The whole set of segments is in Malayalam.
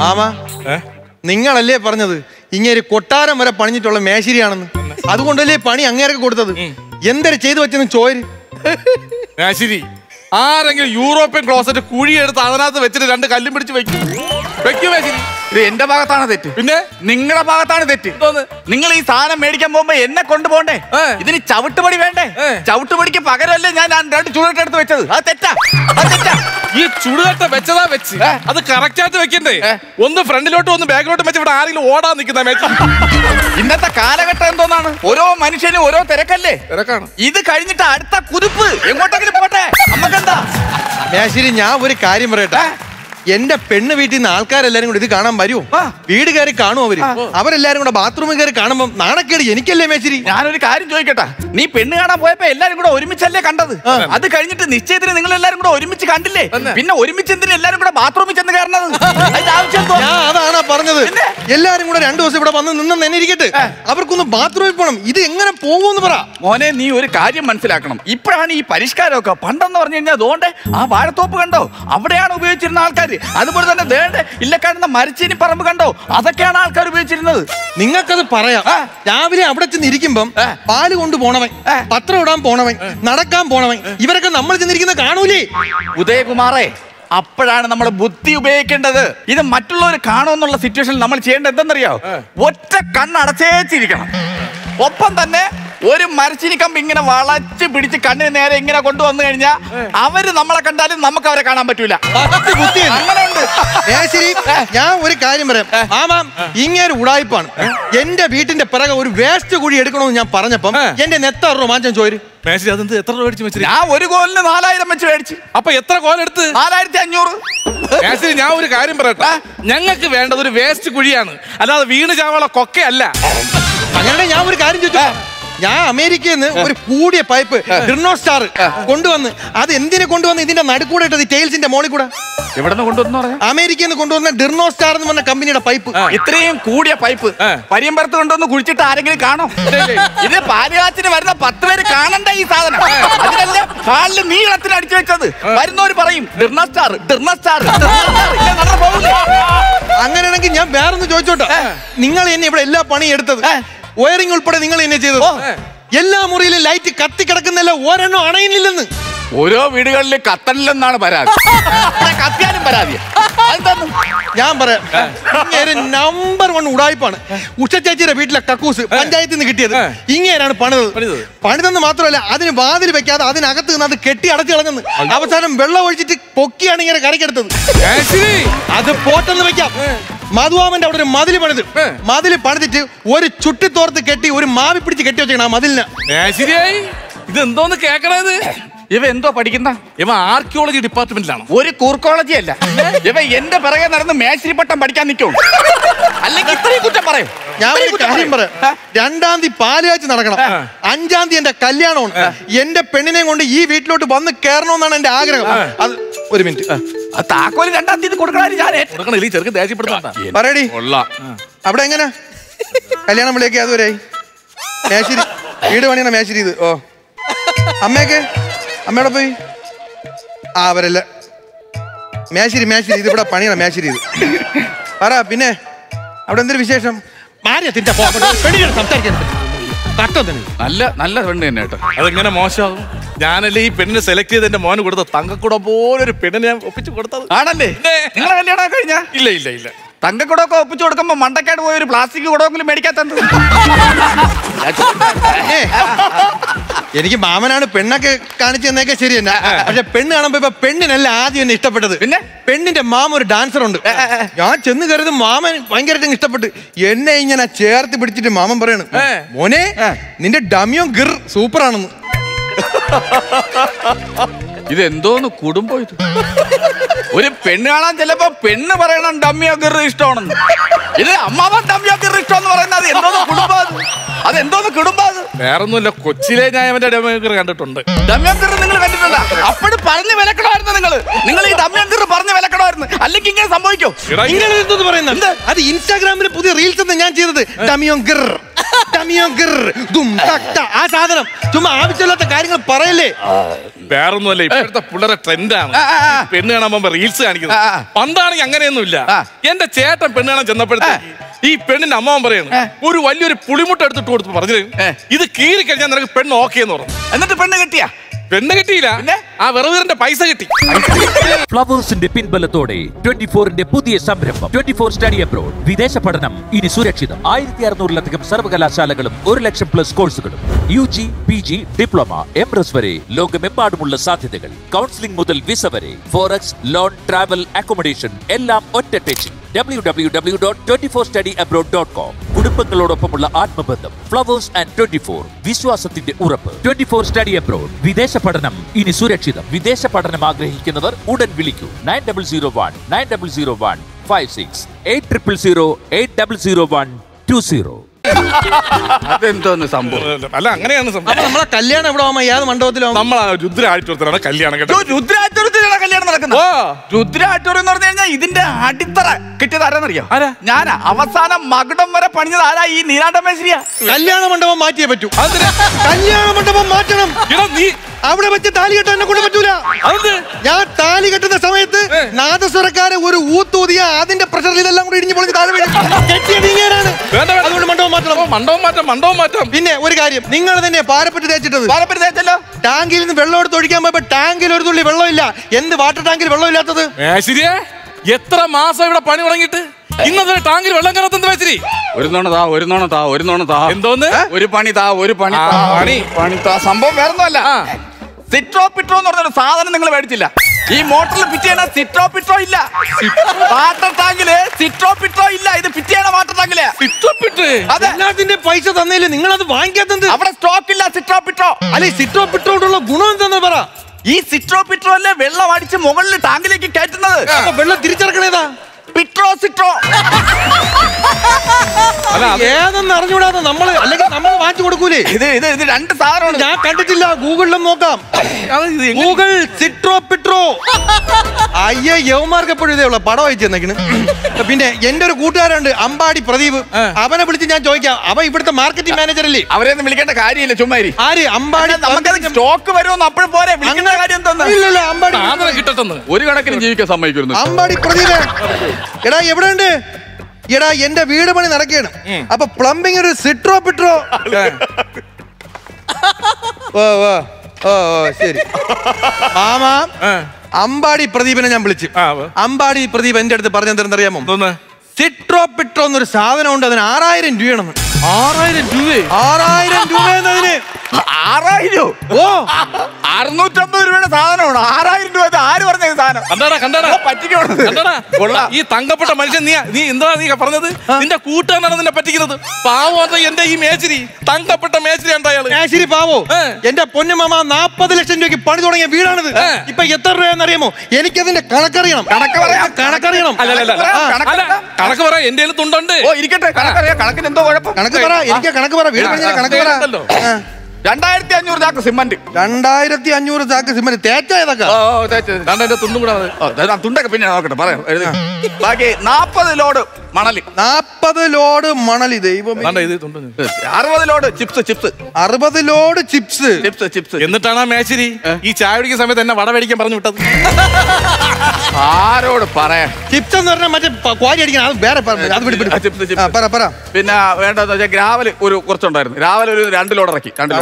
മാമ, നിങ്ങളല്ലേ പറഞ്ഞത് ഇങ്ങനെ കൊട്ടാരം വരെ പണിഞ്ഞിട്ടുള്ള മേശിരിയാണെന്ന്? അതുകൊണ്ടല്ലേ പണി അങ്ങേർക്ക് കൊടുത്തത്. എന്തൊരു ചെയ്തു വെച്ചെന്ന് ചോര്. മേശിരി ആരെങ്കിലും യൂറോപ്യൻ ക്ലോസറ്റ് കുഴിയെടുത്ത് അതിനകത്ത് വെച്ചിട്ട് 2 കല്ലും പിടിച്ച് വെക്കും മേശിരി. ഇത് എന്റെ ഭാഗത്താണ് തെറ്റ്. പിന്നെ നിങ്ങളുടെ ഭാഗത്താണ് തെറ്റ്. നിങ്ങൾ ഈ സാധനം മേടിക്കാൻ പോകുമ്പോ എന്നെ കൊണ്ടുപോണ്ടേ? ഇതിന് ചവിട്ടുപടി വേണ്ടേ? ചവിട്ടുപടിക്ക് പകരമല്ലേ ഞാൻ 2 ചുടുകെട്ടെടുത്ത് വെച്ചത്? അത് തെറ്റാ, അത് തെറ്റാ. ഈ ചുടുകെട്ട വെച്ചതാ വെച്ച് അത് കറക്റ്റ് ആയിട്ട് വെക്കണ്ടേ? ഒന്ന് ഫ്രണ്ടിലോട്ടും ഒന്ന് ബാക്കിലോട്ടും വെച്ച് ഇവിടെ ആരെങ്കിലും ഓടാൻ നിൽക്കുന്ന മേശിരി. ഇന്നത്തെ കാലഘട്ടം എന്തോന്നാണ്? ഓരോ മനുഷ്യനും ഓരോ തിരക്കല്ലേ? തിരക്കാണ്. ഇത് കഴിഞ്ഞിട്ട് അടുത്ത കുതിപ്പ് എങ്ങോട്ടെങ്കിലും പോട്ടെ, നമുക്കെന്താ? മേശിരി, ഞാൻ ഒരു കാര്യം പറയട്ടെ. എന്റെ പെണ്ണ് വീട്ടിൽ നിന്ന് ആൾക്കാരെല്ലാരും കൂടെ ഇത് കാണാൻ വരുമോ? വീട് കയറി കാണുമോ? അവരെല്ലാരും കൂടെ ബാത്റൂമിൽ കയറി കാണുമ്പോ നാണക്കേട് എനിക്കല്ലേ മേശിരി? ഞാനൊരു കാര്യം ചോദിക്കട്ടെ, നീ പെണ്ണ് കാണാൻ പോയപ്പോ എല്ലാരും കൂടെ ഒരുമിച്ചല്ലേ കണ്ടത്? അത് കഴിഞ്ഞിട്ട് നിശ്ചയത്തിന് നിങ്ങൾ എല്ലാരും കൂടെ ഒരുമിച്ച് കണ്ടില്ലേ? പിന്നെ ഒരുമിച്ച് എന്തിനാ എല്ലാരും കൂടെ ബാത്റൂമിൽ ചെന്ന് കയറണത്? ഞാൻ അതാണ് പറഞ്ഞത്. എല്ലാരും കൂടെ 2 ദിവസം ഇവിടെ വന്ന് നിന്ന് തന്നെ ഇരിക്കട്ടെ, അവർക്കൊന്ന് ബാത്റൂമിൽ പോകണം. ഇത് എങ്ങനെ പോകുമെന്ന് പറ. മോനെ, നീ ഒരു കാര്യം മനസ്സിലാക്കണം. ഇപ്പോഴാണ് ഈ പരിഷ്കാരമൊക്കെ. പണ്ടെന്ന് പറഞ്ഞു കഴിഞ്ഞാൽ അതുകൊണ്ട് ആ വാഴത്തോപ്പ് കണ്ടോ, അവിടെയാണ് ഉപയോഗിച്ചിരുന്ന ആൾക്കാർ. അതുപോലെ തന്നെ ദേണ്ട ഇല്ല കാണുന്ന മരച്ചീനി പറമ്പ് കണ്ടോ, അതൊക്കെയാണ് ആൾക്കാർ ഉപയോഗിച്ചിരുന്നത്. നിങ്ങൾക്കത് പറയാം. രാവിലെ അവിടെ ചെന്നിരിക്കുമ്പം പാല് കൊണ്ടുപോണവൻ, പത്രം ഇടാൻ പോണവൻ, നടക്കാൻ പോണവൻ, ഇവരൊക്കെ നമ്മൾ ചെന്നിരിക്കുന്ന കാണൂലേ? ഉദയകുമാറേ, അപ്പോഴാണ് നമ്മൾ ബുദ്ധി ഉപയോഗിക്കേണ്ടത്. ഇത് മറ്റുള്ളവർ കാണുമെന്നുള്ള സിറ്റുവേഷനിൽ നമ്മൾ ചെയ്യേണ്ടത് എന്തെന്നറിയാവോ? ഒറ്റ കണ്ണടച്ചേച്ചിരിക്കണം. ഒപ്പം തന്നെ ഒരു മരച്ചിനി കമ്പ് ഇങ്ങനെ വളച്ച് പിടിച്ച് കണ്ണിന് നേരെ ഇങ്ങനെ കൊണ്ടുവന്നു കഴിഞ്ഞാൽ അവര് നമ്മളെ കണ്ടാലും നമുക്ക് അവരെ കാണാൻ പറ്റൂല. അങ്ങനെയുണ്ട്. ഞാൻ ഒരു കാര്യം പറയാം. ഇങ്ങനെ ഉടായിപ്പാണ്. എന്റെ വീട്ടിന്റെ പിറകെ ഒരു വേസ്റ്റ് കുഴി എടുക്കണമെന്ന് ഞാൻ പറഞ്ഞപ്പം എന്റെ നെത്ത രോമാഞ്ചം ചോര്. മേശിരി, അതെന്ത് എത്ര രൂപ മേടിച്ച് വെച്ചിട്ട്? ഞാൻ ഒരു കോലിന് 4000 വെച്ച് മേടിച്ചു. അപ്പൊ എത്ര കോലെടുത്ത്? 4500. മേശിരി, ഞാൻ ഒരു കാര്യം പറയട്ടെ. ഞങ്ങൾക്ക് വേണ്ടത് ഒരു വേസ്റ്റ് കുഴിയാണ്, അല്ലാതെ വീണ് ചാവള കൊക്കയല്ല. അങ്ങനെ ഞാൻ ഒരു കാര്യം ചോദിച്ചു. ഞാൻ അമേരിക്കയിൽ നിന്ന് ഒരു കൂടിയ പൈപ്പ് ഡിർണോസ്റ്റാർ കൊണ്ടുവന്ന്, അത് എന്തിനെ കൊണ്ടുവന്ന് ഇതിന്റെ നടുക്കൂടെ ഇട്ടത് ടൈൽസിന്റെ മോളിൽ കൂടെ. എവിടെ നിന്ന് കൊണ്ടുവന്നു? അമേരിക്കയിൽ നിന്ന് കൊണ്ടുവന്ന ഡിർണോസ്റ്റാർ എന്ന് പറഞ്ഞ കമ്പനിയുടെ പൈപ്പ്. ഇത്രയും കൂടിയ പൈപ്പ് പരിയമ്പരത്ത് കൊണ്ടുവന്ന് കുഴിച്ചിട്ട് ആരെങ്കിലും കാണോ? ഇത് പാലുകാച്ചിന് വരുന്ന 10 പേര് കാണണ്ട ഈ സാധനം. അതിനല്ലേ കാലില് നീളത്തിന് അടിച്ചു വെച്ചത്. വരുന്നവര് പറയും ഡിർണോസ്റ്റാർ, ഡിർണോസ്റ്റാർ. അങ്ങനെയാണെങ്കിൽ ഞാൻ വേറൊന്ന് ചോദിച്ചോട്ടെ. നിങ്ങൾ എന്നെ ഇവിടെ എല്ലാ പണിയും എടുത്തത്, വയറിംഗ് ഉൾപ്പെടെ നിങ്ങൾ എന്നെ ചെയ്തത്. എല്ലാ മുറിയിലും ലൈറ്റ് കത്തി കിടക്കുന്നല്ല, ഒരെണ്ണം അണയുന്നില്ലെന്ന്. ഓരോ വീടുകളിൽ കത്തണില്ലെന്നാണ് പരാതി. കത്തിയാലും പരാതി. ഞാൻ പറയാം, നമ്പർ 1 ഉടായ്പാണ്. ഉഷ ചേച്ചിയുടെ വീട്ടിലെ കക്കൂസ് പഞ്ചായത്തിൽ നിന്ന് കിട്ടിയത് ഇങ്ങനെയാണ് പണിതെന്ന് മാത്രമല്ല, അതിന് വാതിൽ വെക്കാതെ അതിനകത്ത് നിന്ന് അത് കെട്ടി അടച്ചു കളഞ്ഞെന്ന്. അവസാനം വെള്ളം ഒഴിച്ചിട്ട് പൊക്കിയാണ് ഇങ്ങനെ കരക്കെടുത്തത്. അത് പോട്ടെന്ന് വെക്കാം. മധുവാമന്റെ അവിടെ ഒരു മതില് പണിതിട്ട് ഒരു ചുട്ടിത്തോർത്ത് കെട്ടി ഒരു മാവി പിടിച്ച് കെട്ടി വെച്ചാണ് ആ മതിലിന്. ഇത് എന്തോന്ന് കേക്കണത്? ഇവ എന്തോ പഠിക്കുന്ന? ഇവ ആർക്കിയോളജി ഡിപ്പാർട്ട്മെന്റിലാണ്. ഒരു കൂർക്കോളജി അല്ല. ഇവ എന്റെ പിറകെ നടന്ന് മേശിരി പട്ടം പഠിക്കാൻ നിൽക്കും. അല്ലെങ്കിൽ ഇത്രയും കുറ്റം പറയും. ഞാൻ ഒരു കാര്യം പറയാം. 2-ാം തീയതി പാല് കാച്ചി നടക്കണം. 5-ാം തീയതി എന്റെ കല്യാണമാണ്. എന്റെ പെണ്ണിനെ കൊണ്ട് ഈ വീട്ടിലോട്ട് വന്ന് കയറണമെന്നാണ് എന്റെ ആഗ്രഹം. അത് ഒരു മിനിറ്റ്. താക്കോല് 2-ാം തീയതി കൊടുക്കണ ഞാൻ ചെറുക്കൻ ദേഷ്യപ്പെടുത്ത പറയടി. അവിടെ എങ്ങനെ കല്യാണം വിളിയൊക്കെ അതുവരെയായി? മേശിരി വീട് പണിയണ മേശിരി ഇത്. ഓ, അമ്മയുടെ പോയി അവരല്ല മേശിരി ഇത് ഇവിടെ പണിയണ മേശിരി ഇത്. പറ പിന്നെ അവിടെ എന്തൊരു വിശേഷം? നല്ല പെണ്ണ് തന്നെ കേട്ടോ. അതെങ്ങനെ മോശമാകും? ഞാനല്ലേ ഈ പെണ്ണിനെ സെലക്ട് ചെയ്ത് എന്റെ മോന് കൊടുത്ത തങ്കക്കുട പോലൊരു പെണ്ണിനെ ഞാൻ ഒപ്പിച്ചു കൊടുത്തത്. ആണല്ലേ? നിങ്ങളെ കല്യാണം കഴിഞ്ഞ? ഇല്ല. തങ്കക്കുടമൊക്കെ ഒപ്പിച്ചു കൊടുക്കുമ്പോ മണ്ടക്കാട് പോയ ഒരു പ്ലാസ്റ്റിക് കുടമെങ്കിലും മേടിക്കാത്തത്. എനിക്ക് മാമനാണ് പെണ്ണൊക്കെ കാണിച്ചു തന്നേക്കെ ശരി തന്നെ. പക്ഷെ പെണ്ണ് കാണുമ്പോ ഇപ്പൊ പെണ്ണിനല്ല ആദ്യം എന്നെ ഇഷ്ടപ്പെട്ടത്. പിന്നെ പെണ്ണിന്റെ മാമ ഒരു ഡാൻസർ ഉണ്ട്. ഞാൻ ചെന്ന് കരുതും മാമൻ ഭയങ്കരമായിട്ട് ഇഷ്ടപ്പെട്ട് എന്നെ ഇങ്ങനെ ചേർത്ത് പിടിച്ചിട്ട് മാമൻ പറയണ്, മോനെ നിന്റെ ഡമിയോ ഗിർ സൂപ്പറാണെന്ന്. ഇതെന്തോന്ന് കുടുംബം ഇത്? ഒരു പെണ്ണ് കാണാൻ ചിലപ്പോ പെണ്ണ് പറയണം ഡമ്മിയോ ഗിർ ഇഷ്ടമാണെന്ന്. ഇത് അമ്മാവൻ ദമ്യോങ്കർ ഇഷ്ടം എന്ന് പറയുന്നത് എന്തോന്ന് കുടുംബം അത് എന്തോന്ന് കുടുംബം അത് വേറൊന്നുമില്ല, കൊച്ചിലെ ഞാൻ അവന്റെ ഡെമോക്കർ കണ്ടിട്ടുണ്ട്. ദമ്യോങ്കർ നിങ്ങൾ കണ്ടിട്ടില്ല? അപ്പോഴും പറഞ്ഞു വിലക്കണമായിരുന്നു നിങ്ങൾ ഈ ദമ്യോങ്കർ പറഞ്ഞു വിലക്കണമായിരുന്നു, അല്ലെങ്കിൽ ഇങ്ങനെ സംഭവിക്കോ? ഇങ്ങനെ എന്തോന്ന് പറയുന്നത്? അത് ഇൻസ്റ്റാഗ്രാമിൽ പുതിയ റീൽസ് എന്ന് ഞാൻ ചെയ്തത്. ഡമിയോങ്കർ ആ സാധനം ചുമ്മാ ആവശ്യമില്ലാത്ത കാര്യങ്ങൾ പറയല്ലേ. വേറൊന്നുമല്ല, ഇപ്പോഴത്തെ പിള്ളേരെ ട്രെൻഡാണ് പെണ്ണ് കാണാൻ റീൽസ് കാണിക്കുന്നത്. പണ്ടാണെങ്കിൽ അങ്ങനെയൊന്നുമില്ല. എന്റെ ചേട്ടൻ പെണ്ണ് കാണാൻ ചെന്നപ്പോഴത്തേക്ക് ഈ പെണ്ണിന്റെ അമ്മാവൻ പറയാണ്, ഒരു വലിയൊരു പുളിമുട്ട എടുത്തിട്ട് കൊടുത്ത് പറഞ്ഞു, ഇത് കീറി കഴിഞ്ഞാൽ നിനക്ക് പെണ്ണ് ഓക്കെ എന്ന് പറഞ്ഞു. എന്നിട്ട് പെണ്ണ് കിട്ടിയാ? പെണ്ണ് കിട്ടിയില്ല, ആ വെറുതെ പൈസ കിട്ടി. ഫ്ലവേഴ്സിന്റെ പിൻബലത്തോടെ 24ന്റെ പുതിയ സംരംഭം 24 സ്റ്റഡി അബ്രോഡ്. വിദേശ പഠനം ഇനി സുരക്ഷിതം. 1600-ലധികം സർവകലാശാലകളും 1,00,000+ കോഴ്സുകളും. UG, PG, ഡിപ്ലോമ, MRS വരെ ലോകമെമ്പാടുമുള്ള സാധ്യതകൾ. കൗൺസിലിംഗ് മുതൽ വിസ വരെ. ഫോറക്സ്, ലോൺ, ട്രാവൽ, അക്കോമഡേഷൻ എല്ലാം ഒറ്റ ടെച്ചിൽ. www.24studyabroad.com. കുടുംബങ്ങളോടൊപ്പമുള്ള ആത്മബന്ധം. ഫ്ലവേഴ്സ് ആൻഡ് 24 വിശ്വാസത്തിന്റെ ഉറപ്പ്. 24 സ്റ്റഡി അബ്രോഡ്. വിദേശ പഠനം ഇനി സുരക്ഷിതം. വിദേശ പഠനം ആഗ്രഹിക്കുന്നവർ ഉടൻ വിളിക്കൂ 9001-9001-56 8000-8001-20. അതെന്തോന്ന് സംഭവം? അല്ല, അങ്ങനെയാണ് സംഭവം. നമ്മളെ കല്യാണം എവിടെ ആവുമ്പോ ഏത് മണ്ഡപത്തിലാവും? നമ്മളാ രുദ്രാഴ്ച കല്യാണം കേട്ടോ. രുദ്രാറ്റൂരത്തിലാണ് കല്യാണം നടക്കുന്നത്. രുദ്രാറ്റൂർ എന്ന് പറഞ്ഞു കഴിഞ്ഞാൽ ഇതിന്റെ അടിത്തറ കിട്ടിയത് ആരാന്നറിയോ? ഞാനാ. അവസാനം മകുടം വരെ പണിഞ്ഞത് ആരാ? ഈ നീലാണ്ടമേശ്വരിയാ. കല്യാണ മണ്ഡപം മാറ്റിയേ പറ്റൂ. കല്യാണ മണ്ഡപം മാറ്റണം. നീ അവിടെ വെച്ച് താലി കെട്ടാൻ എന്നെ കൊണ്ട് പറ്റൂല. ഞാൻ താലി കെട്ടുന്ന സമയത്ത് നാദസ്വരക്കാരെ ഒരു ഊത്തൂതിയ അതിന്റെ പ്രഷറിൽ ഇതെല്ലാം കൂടി ഇടിഞ്ഞു പൊളിച്ച് താഴെ വീഴും. അതുകൊണ്ട് മണ്ഡപം മാറ്റാം. പിന്നെ ഒരു കാര്യം, നിങ്ങൾ തന്നെ പാരപ്പറ്റ് തേച്ചിട്ടത്. പാരപ്പറ്റ് തേച്ചല്ലോ. ടാങ്കിൽ നിന്ന് വെള്ളം എടുത്ത് ഒഴിക്കാൻ പോയപ്പോ ടാങ്കിൽ ഒരു തുള്ളി വെള്ളമില്ല. എന്ത് വാട്ടർ ടാങ്കിൽ വെള്ളമില്ലാത്തത്? ശരിയാ, എത്ര മാസം ഇവിടെ പണി തുടങ്ങിയിട്ട് ഇന്നത്തെ ടാങ്കിൽ വെള്ളം കയറത്തുന്ന വെച്ചിരി. ഒരു നോണ താ. എന്തോന്ന്? ഒരു പണി താ. സംഭവം വേറൊന്നുമല്ല. സിട്രോ പിട്രോ എന്ന് പറഞ്ഞൊരു സാധനം നിങ്ങൾ മേടിച്ചില്ല. ഈ മോട്ടറിൽ ഫിറ്റ് ചെയ്യണ സിട്രോ പിട്രോ ഇല്ല. വാട്ടർ ടാങ്കില് സിട്രോ പിട്രോ ഇല്ല. ഇത് ഫിറ്റ് ചെയ്യണ വാട്ടർ ടാങ്കില് അതിന്റെ പൈസ തന്നില്ലേ, നിങ്ങൾ അത് വാങ്ങിക്കാത്തത്? അവിടെ സ്റ്റോക്ക് ഇല്ല സിട്രോ പിട്രോ. അല്ലെ സിട്രോ പിട്രോടുള്ള ഗുണം എന്താന്ന് പറ. ഈ സിട്രോ പിട്രോ അല്ലേ വെള്ളം അടിച്ച് മുകളിൽ ടാങ്കിലേക്ക് കയറ്റുന്നത്. വെള്ളം തിരിച്ചിറക്കണേതാ? പിട്രോ സിട്രോ. ഏതെന്ന് അറിഞ്ഞൂടാതെ നമ്മള് അല്ലെങ്കിൽ നമ്മൾ വാങ്ങിച്ചു കൊടുക്കൂലേ? ഇത് രണ്ട് സാധനമാണ്. ഞാൻ കണ്ടിട്ടില്ല, ഗൂഗിളിലും നോക്കാം. ഗൂഗിൾ സിട്രോ പിട്രോ. അയ്യ യവമാർക്ക് എപ്പോഴും ഇതേ ഉള്ള പടം അയച്ചു തന്നേക്കണ്. പിന്നെ എന്റെ ഒരു കൂട്ടുകാരുണ്ട് അമ്പാടി പ്രദീപ്. അവനെ വിളിച്ച് ഞാൻ ചോദിക്കാം, അവൻ ഇവിടുത്തെ മാർക്കറ്റിംഗ് മാനേജർ അല്ലേ? അവരെയൊന്നും വിളിക്കേണ്ട കാര്യമില്ല, ചുമ്മാരി. ആര്? അമ്പാടി. നമുക്കത് സ്റ്റോക്ക് വരുമെന്ന് അപ്പോഴും പോരെ. വിളിക്കേണ്ട കാര്യം എന്താ? ഇല്ലല്ല, അമ്പാടി കിട്ടട്ടെന്ന് ഒരു കണക്കിന് ജീവിക്കാൻ സമ്മതിക്കുന്നു. അമ്പാടി പ്രദീപ്. എടാ എവിടെയുണ്ട്? എടാ എന്റെ വീട് പണി നടക്കുകയാണ്. അപ്പൊ പ്ലംബിംഗ് ഒരു സിട്രോ പിട്രോ. ശരി മാമ. അമ്പാടി പ്രദീപിനെ ഞാൻ വിളിച്ചു. അമ്പാടി പ്രദീപ് എന്റെ അടുത്ത് പറഞ്ഞെന്തറിയാമോ? സിട്രോ പിട്രോ എന്നൊരു സാധനം ഉണ്ട്, അതിന് 6000 രൂപയാണെന്ന്. 6000 രൂപ? 6000 രൂപ എന്നതിന് 6000? ഓ, 650 രൂപയുടെ സാധനമാണ് 6000 രൂപ. ആര് പറഞ്ഞ സാധനം? ഈ തങ്കപ്പെട്ട മനുഷ്യൻ നീ എന്താ പറഞ്ഞത്? നിന്റെ കൂട്ടുകാരനാണ് നിന്നെ പറ്റിക്കുന്നത്. പാവോ എന്റെ ഈ മേച്ചിരി, തങ്കപ്പെട്ട മേച്ചിരി എന്തായാലും. മേച്ചിരി പാവോ? എന്റെ പൊന്നുമാമ 40 ലക്ഷം രൂപയ്ക്ക് പണി തുടങ്ങിയ വീടാണിത്. ഇപ്പൊ എത്ര രൂപയെന്ന് അറിയാമോ? എനിക്കതിന്റെ കണക്കറിയണം. കണക്കറിയണം. കണക്ക് പറ, എന്റെ തുണ്ടുണ്ട്. ഓ ഇരിക്കട്ടെ, കണക്കിന് എന്തോ കുഴപ്പം. കണക്ക് പറ, എനിക്ക് കണക്ക് പറ. വീട് പണിഞ്ഞ കണക്ക് പറ. 2500 ചാക്ക് സിമന്റ്. 2500 ചാക്ക് സിമന്റ് തേച്ചതൊക്കെ. തുണ്ടൊക്കെ പിന്നെ നോക്കട്ടെ, പറയാം. ബാക്കി 40 ലോഡ് മണല്. 40 ലോഡ് മണല്. ദൈവം. 60 ലോഡ് ചിപ്സ്. 60 load chips. എന്നിട്ടാണ് ആ മേശരി ഈ ചായ കുടിക്കുന്ന സമയത്ത് എന്നെ വട മേടിക്കാൻ പറഞ്ഞു വിട്ടത്. ആരോട് പറയാൻ? ചിപ്സ് എന്ന് പറഞ്ഞാൽ മറ്റേ ക്വാരി അടിക്കണം. അത് വേറെ പറ. പിന്നെ വേണ്ടതെന്ന് വെച്ചാൽ ഗ്രാവൽ ഒരു കുറച്ചുണ്ടായിരുന്നു. രാവിലെ ഒരു 2 ലോഡ് ഇറക്കി. 2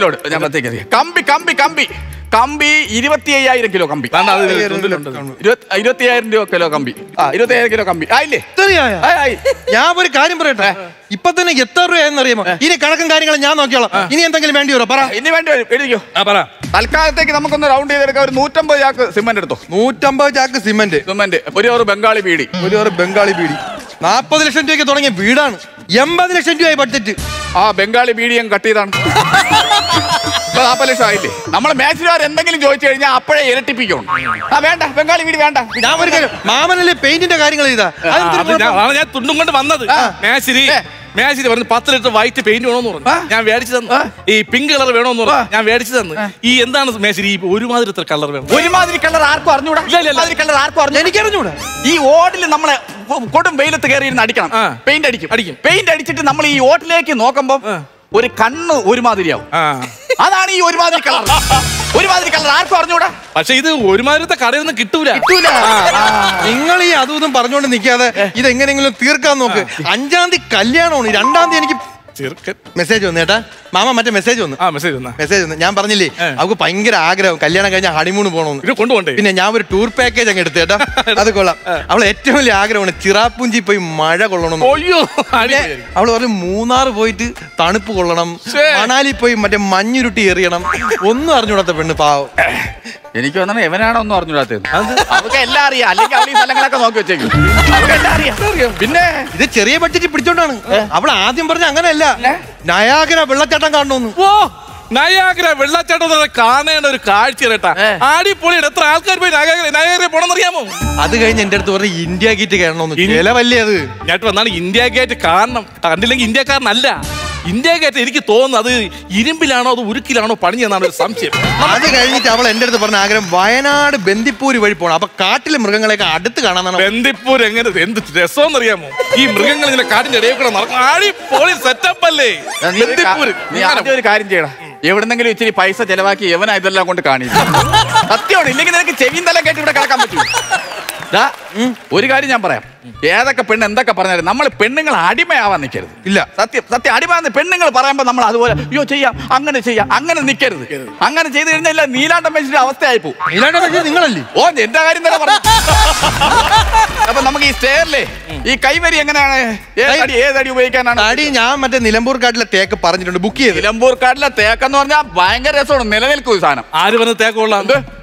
ലോഡ് ഞാൻ പ്രത്യേക. കമ്പി 25,000 കിലോ കമ്പി. 25,000 രൂപ കിലോ കമ്പി. 25,000 കിലോ കമ്പി ആയില്ലേ? ഞാൻ ഒരു കാര്യം പറയട്ടെ, ഇപ്പൊ തന്നെ എത്ര രൂപയെന്ന് അറിയാമോ? ഇനി കണക്കും കാര്യങ്ങളും ഞാൻ നോക്കിയോളാം. ഇനി എന്തെങ്കിലും വേണ്ടി വരോ? പറ. ഇനി വേണ്ടി വരും, എഴുതിക്കോ. തൽക്കാലത്തേക്ക് നമുക്കൊന്ന് റൗണ്ട് ചെയ്തെടുക്കാം. ഒരു 150 ചാക്ക് സിമന്റ് എടുത്തോ. 150 ചാക്ക് സിമന്റ്. ഒരു ബംഗാളി ബീഡി. 40 ലക്ഷം രൂപയ്ക്ക് തുടങ്ങിയ വീടാണ്. 80 ലക്ഷം രൂപയായി ബഡ്ജറ്റ്. ആ ബംഗാളി ബീഡി ഞാൻ കട്ട് ചെയ്താണ്. 40 ലക്ഷം ആയില്ലേ? നമ്മളെ മേശിരിമാർ എന്തെങ്കിലും ചോദിച്ചു കഴിഞ്ഞാൽ അപ്പോഴേ ഇരട്ടിപ്പിക്കണം. വേണ്ട, ബംഗാളി വീട് വേണ്ട. ഞാൻ ഒരു കാര്യം, മാമനല്ലേ പെയിന്റിന്റെ കാര്യങ്ങൾ ചെയ്താ ഞാൻ തുണ്ടും കൊണ്ട് വന്നത്. മേശിരി പറഞ്ഞു 10 ലിറ്റർ വൈറ്റ് പെയിന്റ് വേണോന്ന് പറഞ്ഞു. ഞാൻ മേടിച്ചു തന്നു. ഈ പിങ്ക് കളർ വേണോന്ന് പറഞ്ഞു. ഞാൻ മേടിച്ചു തന്നു. ഈ എന്താണ് മേശിരി ഒരുമാതിരി കളർ വേണം? ഒരുമാതിരി കളർ ആർക്കും അറിഞ്ഞൂടാ. കളർ ആർക്കും അറിഞ്ഞു? എനിക്ക് അറിഞ്ഞൂടാ. ഈ ഓടിൽ നമ്മളെ കൊടും വെയിലത്ത് കയറി ഇരുന്ന് അടിക്കണം. പെയിന്റ് അടിക്കും. പെയിന്റ് അടിച്ചിട്ട് നമ്മൾ ഈ ഓട്ടിലേക്ക് നോക്കുമ്പോ ഒരു കണ്ണ് ഒരുമാതിരിയാവും. അതാണ് ഈ ഒരുമാതിരി കളർ. ഒരുമാതിരി കളർ ആർക്കും അറിഞ്ഞൂടാ. പക്ഷെ ഇത് ഒരുമാതിരത്തെ കടയൊന്നും കിട്ടൂല. നിങ്ങൾ ഈ അതും പറഞ്ഞുകൊണ്ട് നിൽക്കാതെ ഇതെങ്ങനെയെങ്കിലും തീർക്കാൻ നോക്ക്. 5-ാം തീയതി കല്യാണമാണ്, 2-ാം തീയതി എനിക്ക് മെസ്സേജ് വന്നു കേട്ടാ. മാമ മറ്റേ മെസ്സേജ് വന്നു. മെസ്സേജ് വന്നു. ഞാൻ പറഞ്ഞില്ലേ അവൾക്ക് ഭയങ്കര ആഗ്രഹം കല്യാണം കഴിഞ്ഞാൽ ഹണിമൂൺ പോകണമെന്ന്. കൊണ്ടുപോകണ്ടേ? പിന്നെ ഞാൻ ഒരു ടൂർ പാക്കേജ് അങ്ങ് എടുത്തു കേട്ടാ. അത് കൊള്ളാം. അവൾ ഏറ്റവും വലിയ ആഗ്രഹമാണ് ചിറാപ്പുഞ്ചി പോയി മഴ കൊള്ളണം. അവള് പറഞ്ഞു മൂന്നാർ പോയിട്ട് തണുപ്പ് കൊള്ളണം, മണാലി പോയി മറ്റേ മഞ്ഞുരുട്ടി എറിയണം. ഒന്നും അറിഞ്ഞൂടാത്ത പെണ്ണ് പാവം. എനിക്ക് വന്നാ എവനാണോ ഒന്നും അറിഞ്ഞൂടാത്തത്. അവർക്ക് എല്ലാം അറിയാം. അല്ലെങ്കിൽ അവൾ ഈ സ്ഥലങ്ങളൊക്കെ നോക്കി വെച്ചേക്കും. പിന്നെ ഇത് ചെറിയ ബഡ്ജറ്റ് പിടിച്ചോണ്ടാണ്. അവൾ ആദ്യം പറഞ്ഞ അങ്ങനെയല്ല, നയാഗ്ര വെള്ളച്ചാട്ടം കാണണമെന്ന്. ഓ, നയാഗ്ര വെള്ളച്ചാട്ടം കാണേണ്ട ഒരു കാഴ്ച കേട്ടാ. അടിപൊളിയാണ്. എത്ര ആൾക്കാർ പോയി നയാഗ്ര പോണെന്നറിയാമോ? അത് കഴിഞ്ഞ് എന്റെ അടുത്ത് പറഞ്ഞ ഇന്ത്യ ഗേറ്റ് കാണണമെന്ന്. ചിലവല്ലേ അത്. ഞാൻ വന്നാണ് ഇന്ത്യ ഗേറ്റ് കാണണം. കണ്ടില്ലെങ്കിൽ ഇന്ത്യക്കാരനല്ല. ഇന്ത്യ ഗേറ്റ് എനിക്ക് തോന്നുന്നു അത് ഇരുമ്പിലാണോ അത് ഉരുക്കിലാണോ പണിഞ്ഞെന്നാണ് ഒരു സംശയം. അത് കഴിഞ്ഞിട്ട് അവൾ എന്റെ അടുത്ത് പറഞ്ഞ ആഗ്രഹം വയനാട് ബന്ദിപ്പൂര് വഴി പോകണം. അപ്പൊ കാട്ടിലെ മൃഗങ്ങളെയൊക്കെ അടുത്ത് കാണാൻ. ബന്ദിപ്പൂർ എങ്ങനെ എന്ത് രസമെന്നറിയാമോ? ഈ മൃഗങ്ങൾ ഇങ്ങനെ കാട്ടിന്റെ ഇടയിൽ കൂടെ നടക്കും. അടിപൊളി സെറ്റപ്പ് അല്ലേ ബന്ദിപ്പൂർ. ഒരു കാര്യം ചെയ്യണം, എവിടെന്നെങ്കിലും ഇച്ചിരി പൈസ ചെലവാക്കി എവനാ ഇതെല്ലാം കൊണ്ട് കാണില്ല. സത്യമാണ്. ഇല്ലെങ്കിൽ നിനക്ക് ചെവിയും തല കേട്ട് ഇവിടെ കിടക്കാൻ പറ്റും. ഒരു കാര്യം ഞാൻ പറയാം, ഏതൊക്കെ പെണ്ണ് എന്തൊക്കെ പറഞ്ഞാലും നമ്മൾ പെണ്ണുങ്ങൾ അടിമയാവാൻ നിൽക്കരുത്. ഇല്ല, സത്യം അടിമയാന്ന് പെണ്ണുങ്ങൾ പറയുമ്പോൾ നമ്മൾ അതുപോലെ അയ്യോ ചെയ്യാം അങ്ങനെ നിൽക്കരുത്. അങ്ങനെ ചെയ്ത് കഴിഞ്ഞാൽ നീലാണ്ടം വെച്ചിട്ട് അവസ്ഥയായി പോകും. നിങ്ങളല്ലേ? ഓ, എന്റെ കാര്യം തന്നെ പറഞ്ഞു. അപ്പൊ നമുക്ക് ഈ സ്റ്റേറിലെ ഈ കൈവരി എങ്ങനെയാണ്, ഏതടി ഉപയോഗിക്കാനാണ്? അടി ഞാൻ മറ്റേ നിലമ്പൂർ കാട്ടിലെ തേക്ക് പറഞ്ഞിട്ടുണ്ട്, ബുക്ക് ചെയ്ത്. നിലമ്പൂർ കാട്ടിലെ തേക്കെന്ന് പറഞ്ഞാൽ ഭയങ്കര രസമാണ്, നിലനിൽക്കും സാധനം. ആര് പറഞ്ഞ തേക്കുള്ള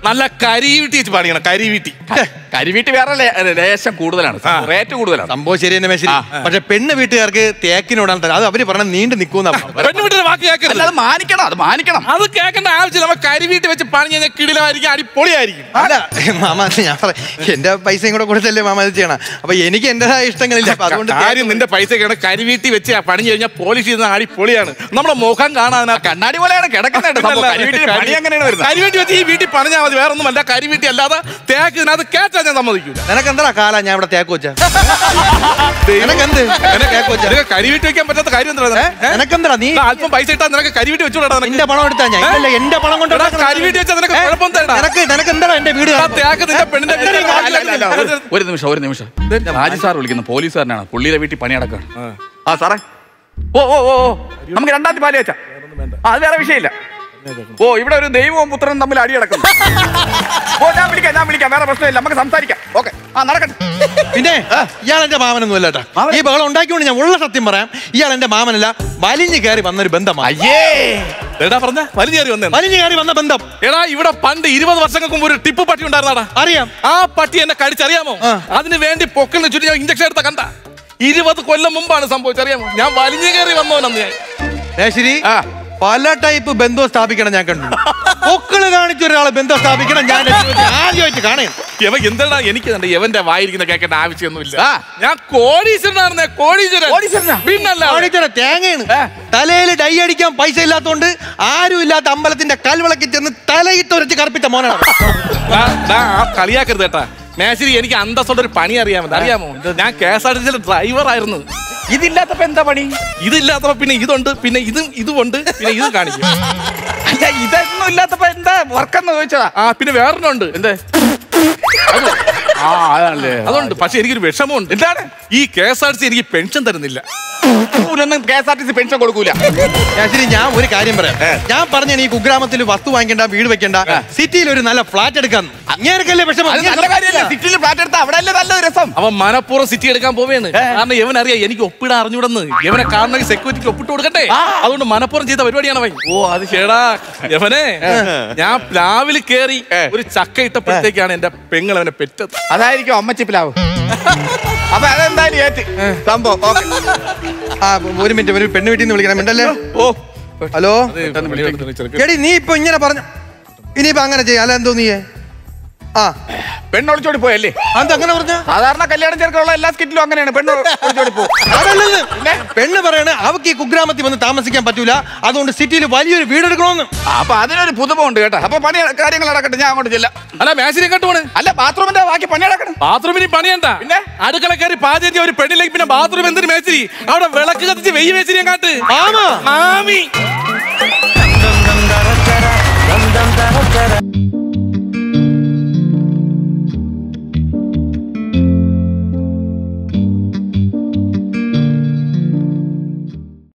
നല്ല കരിവീട്ടി വെച്ച് പണിയണം. കരിവീട്ടി വേറെ ലേശം കൂടുതലാണ്, റേറ്റ് കൂടുതലാണ്. സംഭവം ശരി തന്നെ മേശരി. പക്ഷെ പെണ്ണ് വീട്ടുകാർക്ക് തേക്കിനോടാണ് തന്നെ. അത് അവര് പറഞ്ഞ നീണ്ടു നിൽക്കുന്ന അത് മാനിക്കണം. അത് കേൾക്കേണ്ട ആവശ്യം. നമ്മൾ കരിവീട്ടി വെച്ച് പണി കഴിഞ്ഞാൽ കിടിലമായിരിക്കും, അടിപൊളിയായിരിക്കും. അല്ല മാമ, ഞാൻ എന്റെ പൈസയും കൂടെ കൊടുത്തല്ലേ മാമ ഇത് ചെയ്യണം. അപ്പൊ എനിക്ക് എന്റേതായ ഇഷ്ടങ്ങളില്ല. അതുകൊണ്ട് കാര്യം നിന്റെ പൈസ കരിവീട്ടി വെച്ച് പണി കഴിഞ്ഞാൽ പോളിഷ് ചെയ്യുന്ന അടിപൊളിയാണ്. നമ്മുടെ മുഖം കാണാൻ കണ്ണാടി പോലെയാണ് കിടക്കുന്നത്. കരിവീട്ടി വെച്ച് ഈ വീട്ടിൽ പണിഞ്ഞാൽ മതി, വേറെ ഒന്നും അല്ല. കരിവീട്ടി അല്ലാതെ തേക്ക് ഇതിനകത്ത് കേറ്റാൻ ഞാൻ സമ്മതിക്കൂല. നിനക്കെന്താ കാലാ ഞാൻ ഇവിടെ തേക്ക് വെച്ചാ? കരിവീട്ടി വെക്കാൻ പറ്റാത്ത കാര്യം എന്താ? നിനക്കെന്താ നീ അല്പം പൈസ ഇട്ടാ നിനക്ക് കരിവീട്ടി വെച്ചോടാ. എന്റെ പണം എടുത്താ ഞാൻ എന്റെ പണം കൊണ്ട് കരിവീട്ടി വെച്ചാൽ നിനക്ക് കുഴപ്പം തേടാ. നിനക്ക് എന്താ എന്റെ വീട് തേക്ക് നിന്റെ പെണ്ണിന്റെ ഒരു നിമിഷം രാജി സാർ വിളിക്കുന്നു, പോലീസുകാരനാണ്. പുള്ളിയുടെ വീട്ടിൽ പണി നടക്കാണ്. ആ സാറേ, ഓ നമുക്ക് 2-ാം തീയതി പാല് വെച്ചാ അത് വേറെ വിഷയമില്ല. ഓ, ഇവിടെ ഒരു ദൈവവും പുത്രനും തമ്മിൽ അടി നടക്കുന്നു. ഓ, ഞാൻ വിളിക്കാം, വേറെ പ്രശ്നമില്ല, നമുക്ക് സംസാരിക്കാം. ഓക്കെ, നടക്കട്ടെ. പിന്നെ ഇയാൾ എന്റെ മാമനൊന്നും അല്ലട്ടാ. ഈ ബഹളം ഉണ്ടാക്കിക്കൊണ്ട് ഞാൻ ഉള്ള സത്യം പറയാം, ഇയാൾ എന്റെ മാമനല്ല, വലിഞ്ഞു കയറി വന്നൊരു ബന്ധമാണ്. വലിഞ്ഞു കയറി വന്ന ബന്ധം. എടാ, ഇവിടെ പണ്ട് 20 വർഷങ്ങൾക്ക് മുമ്പ് ഒരു ടിപ്പ് പട്ടി ഉണ്ടായിരുന്നാടാ. അറിയാം. ആ പട്ടി എന്നെ കടിച്ചറിയാമോ? അതിന് വേണ്ടി പൊക്കലിന് ചുറ്റി ഞാൻ ഇഞ്ചക്ഷൻ എടുത്ത കണ്ട. 20 കൊല്ലം മുമ്പാണ് സംഭവിച്ചറിയാമോ? ഞാൻ വലിഞ്ഞു കയറി വന്നവനന്ന് ഞാൻ. ശരി, പല ടൈപ്പ് ബന്ധം സ്ഥാപിക്കണം ഞാൻ കണ്ടു. പൊക്കള് കാണിച്ച ഒരാളെ ബന്ധം സ്ഥാപിക്കണം ഞാൻ ആദ്യമായിട്ട് കാണുന്നു. എന്താ എനിക്ക് എവന്റെ വായിരിക്കുന്ന കേൾക്കേണ്ട ആവശ്യമൊന്നുമില്ല. ഞാൻ കോടീശ്വരനായിരുന്നേ. കോടീശ്വരൻ തേങ്ങയാണ്. തലയിൽ ഡൈ അടിക്കാൻ പൈസ ഇല്ലാത്തോണ്ട് ആരും ഇല്ലാത്ത അമ്പലത്തിന്റെ കൽവിളക്കിൽ ചെന്ന് തലയിട്ട് ഉരച്ച് കറുപ്പിച്ച മോനാണ്. കളിയാക്കരുത് കേട്ടാ മേശരി. എനിക്ക് അന്തസ്സോടെ ഒരു പണി അറിയാമോ? ഞാൻ KSRTC ഡ്രൈവർ ആയിരുന്നു. ഇതില്ലാത്തപ്പോ എന്താ പണി? ഇതില്ലാത്തപ്പോ പിന്നെ ഇതുണ്ട്, പിന്നെ ഇതുണ്ട്, പിന്നെ ഇത് കാണിക്കും. ഇതൊന്നും ഇല്ലാത്തപ്പോ എന്താ വർക്കെന്ന് ചോദിച്ചതാ. പിന്നെ വേറൊന്നുണ്ട്. എന്ത്? അതുണ്ട്. പക്ഷെ എനിക്കൊരു വിഷമമുണ്ട്. എന്താണ്? ഈ KSRTC എനിക്ക് പെൻഷൻ തരുന്നില്ല. KSRTC പെൻഷൻ കൊടുക്കൂല. ശരി, ഞാൻ ഒരു കാര്യം പറയാം. ഞാൻ പറഞ്ഞ ഈ കുഗ്രാമത്തിൽ വസ്തു വാങ്ങിക്കണ്ട, വീട് വെക്കണ്ട, സിറ്റിയിൽ ഒരു നല്ല ഫ്ലാറ്റ് എടുക്കാൻ. അങ്ങനെയൊക്കെയല്ലേ വിഷമം? സിറ്റിയിൽ ഫ്ലാറ്റ് എടുത്താൽ അവിടെ അല്ലേ നല്ല രസം. അവൻ മനഃപൂർവ്വം സിറ്റി എടുക്കാൻ പോവേണ്. കാരണം ഇവനറിയാം എനിക്ക് ഒപ്പിടാൻ അറിഞ്ഞൂടെന്ന്. ഇവനെ കാണണമെങ്കിൽ സെക്യൂരിറ്റിക്ക് ഒപ്പിട്ട് കൊടുക്കട്ടെ. അതുകൊണ്ട് മനഃപൂർവ്വം ചെയ്ത പരിപാടിയാണ് അവൻ. ഓ, അത് ചേടാ യവനെ, ഞാൻ പ്ലാവിൽ കയറി ഒരു ചക്ക ഇട്ടപ്പോഴത്തേക്കാണ് എന്റെ പെങ്ങൾ അവനെ പെറ്റത്. അതായിരിക്കും അമ്മച്ചി പ്ലാവ്. അപ്പൊ അതെന്തായാലും ഏറ്റ് സംഭവം. ഒരു മിനിറ്റ്, ഒരു പെണ്ണ് വീട്ടിൽ നിന്ന് വിളിക്കണം. മിണ്ടല്ലേ? ഓ, ഹലോ എടി നീ ഇപ്പൊ ഇങ്ങനെ പറഞ്ഞു ഇനിയിപ്പോ അങ്ങനെ ചെയ്യാം അല്ല എന്തോ നീയേ ആ പെണ്ണൊളിച്ചോടി പോയല്ലേ അത് അങ്ങനെ പറഞ്ഞ സാധാരണ കല്യാണം ചേർക്കാനുള്ള എല്ലാ സ്കിറ്റിലും അങ്ങനെയാണ് പെണ്ണ് ഒളിച്ചോടി പോകും. പെണ്ണ് പറയണേ അവക്ക് ഈ കുഗ്രാമത്തിൽ വന്ന് താമസിക്കാൻ പറ്റൂല അതുകൊണ്ട് സിറ്റിയിൽ വലിയൊരു വീടെടുക്കണമെന്ന്. അപ്പൊ അതിനൊരു പുതുമുണ്ട് കേട്ടോ. അപ്പൊ പണി കാര്യങ്ങൾ നടക്കട്ടെ, ഞാൻ അങ്ങോട്ട് ചെല്ലാം. അല്ല മേശിനെ കെട്ടുപോണ്. അല്ല ബാത്റൂമിന്റെ ബാക്കി പണി നടക്കണം. ബാത്റൂമിന് പണിയണ്ട, പിന്നെ അടുക്കള കയറി പാചകം ഒരു പെണ്ണിലേക്ക് പിന്നെ ബാത്റൂം എന്തിനു മേച്ചിരി അവിടെ വിളക്ക് കത്തിച്ച് വെയ്യ മേച്ചിരിയും കാട്ട്. ആമാ ആമി